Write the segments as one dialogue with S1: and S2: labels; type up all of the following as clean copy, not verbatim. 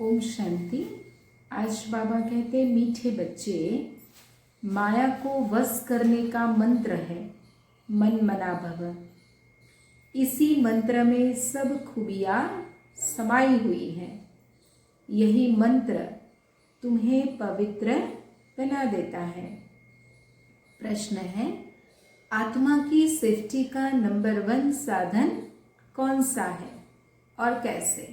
S1: ओम शांति। आज बाबा कहते मीठे बच्चे, माया को वश करने का मंत्र है मन मना भव। इसी मंत्र में सब खूबियाँ समाई हुई हैं। यही मंत्र तुम्हें पवित्र बना देता है। प्रश्न है, आत्मा की सेफ्टी का नंबर 1 साधन कौन सा है और कैसे?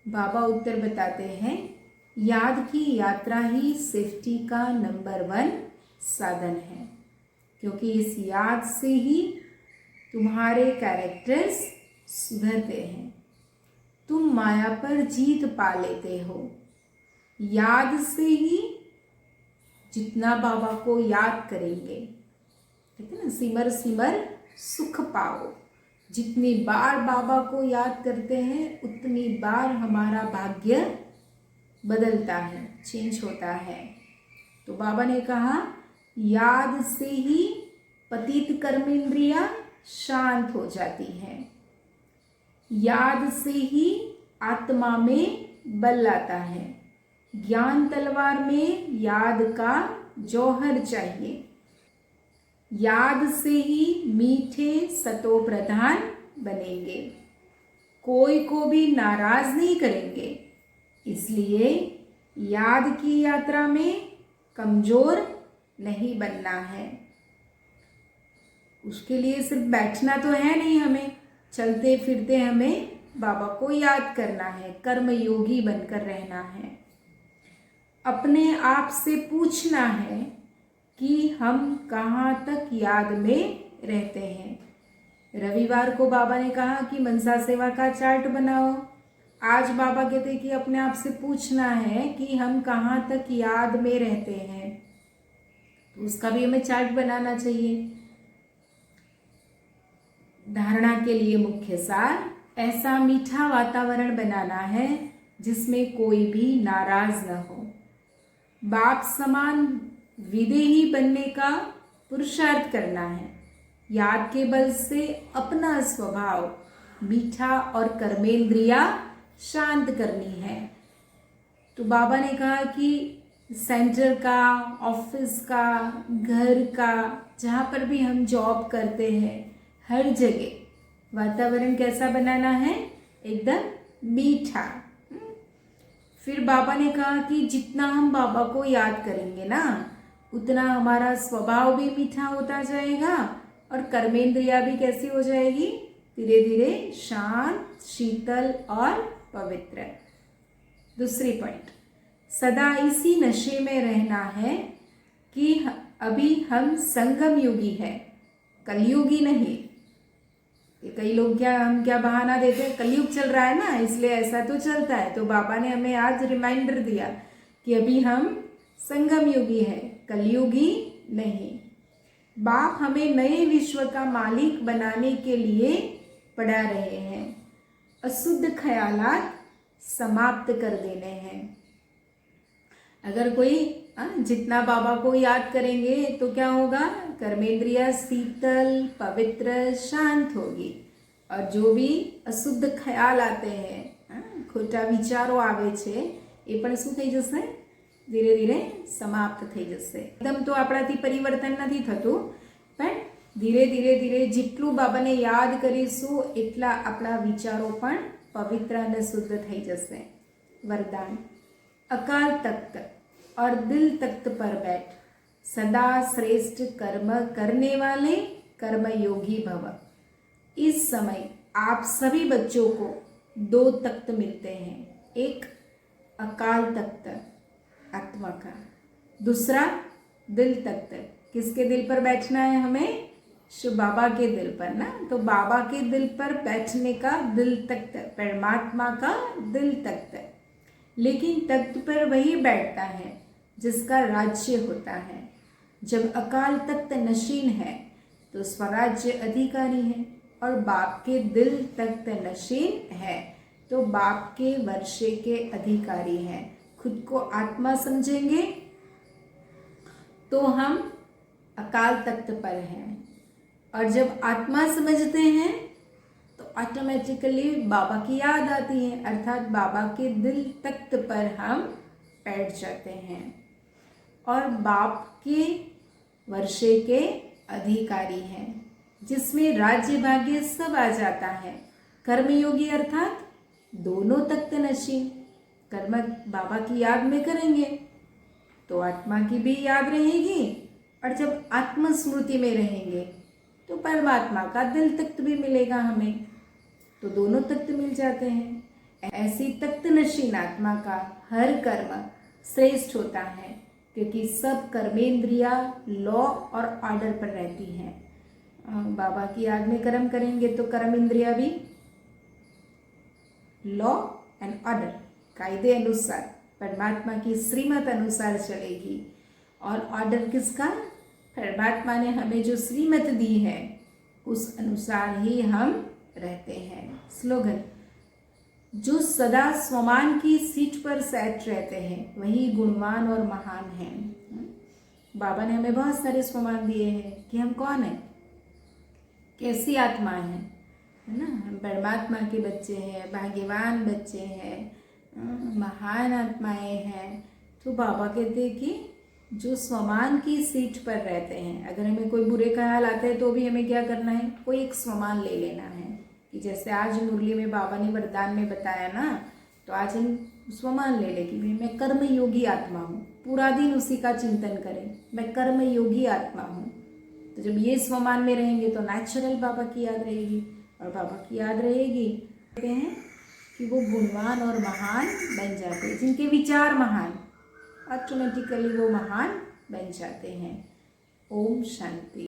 S1: बाबा उत्तर बताते हैं, याद की यात्रा ही सेफ्टी का नंबर 1 साधन है, क्योंकि इस याद से ही तुम्हारे कैरेक्टर्स सुधरते हैं। तुम माया पर जीत पा लेते हो। याद से ही जितना बाबा को याद करेंगे, कहते ना, सिमर सिमर सुख पाओ। जितनी बार बाबा को याद करते हैं उतनी बार हमारा भाग्य बदलता है, चेंज होता है। तो बाबा ने कहा, याद से ही पतित कर्मेंद्रियां शांत हो जाती हैं। याद से ही आत्मा में बल आता है। ज्ञान तलवार में याद का जौहर चाहिए। याद से ही मीठे सतो प्रधान बनेंगे। कोई को भी नाराज नहीं करेंगे। इसलिए याद की यात्रा में कमजोर नहीं बनना है। उसके लिए सिर्फ बैठना तो है नहीं, हमें चलते फिरते हमें बाबा को याद करना है, कर्म योगी बनकर रहना है। अपने आप से पूछना है कि हम कहाँ तक याद में रहते हैं। रविवार को बाबा ने कहा कि मनसा सेवा का चार्ट बनाओ। आज बाबा कहते हैं कि अपने आप से पूछना है कि हम कहाँ तक याद में रहते हैं, तो उसका भी हमें चार्ट बनाना चाहिए। धारणा के लिए मुख्य सार, ऐसा मीठा वातावरण बनाना है जिसमें कोई भी नाराज न हो। बाप समान विदेही बनने का पुरुषार्थ करना है। याद के बल से अपना स्वभाव मीठा और कर्मेंद्रिया शांत करनी है। तो बाबा ने कहा कि सेंटर का, ऑफिस का, घर का, जहाँ पर भी हम जॉब करते हैं, हर जगह वातावरण कैसा बनाना है? एकदम मीठा। फिर बाबा ने कहा कि जितना हम बाबा को याद करेंगे ना, उतना हमारा स्वभाव भी मीठा होता जाएगा और कर्मेंद्रिया भी कैसी हो जाएगी? धीरे धीरे शांत, शीतल और पवित्र। दूसरी पॉइंट, सदा इसी नशे में रहना है कि अभी हम संगम युगी है, कलयुगी नहीं। कई लोग हम क्या बहाना देते हैं, कलयुग चल रहा है ना, इसलिए ऐसा तो चलता है। तो बाबा ने हमें आज रिमाइंडर दिया कि अभी हम संगम युगी है, कलयुगी नहीं। बाप हमें नए विश्व का मालिक बनाने के लिए पढ़ा रहे हैं। अशुद्ध ख्यालात समाप्त कर देने हैं। अगर कोई जितना बाबा को याद करेंगे तो क्या होगा? कर्मेंद्रिया शीतल, पवित्र, शांत होगी। और जो भी अशुद्ध ख्याल आते हैं, खोटा विचारो आवे छे, એ પણ શું થઈ જશે? ધીરે ધીરે સમાપ્ત થઈ જશે। એકદમ તો આપણાથી પરિવર્તન નથી થતું, પણ ધીરે ધીરે ધીરે જેટલું બાબાને યાદ કરીશું એટલા આપણા વિચારો પણ પવિત્ર અને શુદ્ધ થઈ જશે। વરદાન, अकाल तख्त और दिल तख्त पर बैठ, सदा श्रेष्ठ कर्म करने वाले कर्मयोगी भव। इस समय आप सभी बच्चों को 2 तख्त मिलते हैं। एक अकाल तख्त आत्मा का, दूसरा दिल तख्त। किसके दिल पर बैठना है हमें? शिव बाबा के दिल पर ना। तो बाबा के दिल पर बैठने का दिल तख्त, परमात्मा का दिल तख्त। लेकिन तख्त पर वही बैठता है जिसका राज्य होता है। जब अकाल तख्त नशीन है तो स्वराज्य अधिकारी है, और बाप के दिल तख्त नशीन है तो बाप के वर्षे के अधिकारी हैं। खुद को आत्मा समझेंगे तो हम अकाल तख्त पर हैं, और जब आत्मा समझते हैं तो ऑटोमेटिकली बाबा की याद आती है, अर्थात बाबा के दिल तख्त पर हम बैठ जाते हैं और बाप के वर्षे के अधिकारी हैं, जिसमें राज्य भाग्य सब आ जाता है। कर्मयोगी अर्थात दोनों तख्त नशीन। कर्म बाबा की याद में करेंगे तो आत्मा की भी याद रहेगी, और जब आत्मस्मृति में रहेंगे तो परमात्मा का दिल तख्त भी मिलेगा हमें, तो दोनों तख्त मिल जाते हैं। ऐसी तख्त नशीन आत्मा का हर कर्म श्रेष्ठ होता है, क्योंकि सब कर्मेंद्रिया लॉ और ऑर्डर पर रहती हैं। बाबा की याद में कर्म करेंगे तो कर्म इंद्रिया भी लॉ एंड ऑर्डर, कायदे अनुसार, परमात्मा की श्रीमत अनुसार चलेगी। और ऑर्डर किसका? परमात्मा ने हमें जो श्रीमत दी है उस अनुसार ही हम रहते हैं। स्लोगन, जो सदा स्वमान की सीट पर सेट रहते हैं वही गुणवान और महान हैं। बाबा ने हमें बहुत सारे स्वमान दिए हैं कि हम कौन हैं, कैसी आत्माएं हैं, है ना। हम परमात्मा के बच्चे हैं, भाग्यवान बच्चे हैं, महान आत्माएं हैं। तो बाबा कहते हैं कि जो स्वमान की सीट पर रहते हैं, अगर हमें कोई बुरे ख्याल आते हैं तो भी हमें क्या करना है, कोई एक स्वमान ले लेना है। कि जैसे आज मुरली में बाबा ने वरदान में बताया ना, तो आज हम स्वमान ले लें कि भाई मैं कर्मयोगी आत्मा हूँ, पूरा दिन उसी का चिंतन करें, मैं कर्मयोगी आत्मा हूँ। तो जब ये स्वमान में रहेंगे तो नेचुरल बाबा की याद रहेगी, और बाबा की याद रहेगी कहते हैं कि वो गुणवान और महान बन जाते हैं। जिनके विचार महान, ऑटोमेटिकली वो महान बन जाते हैं। ओम शांति।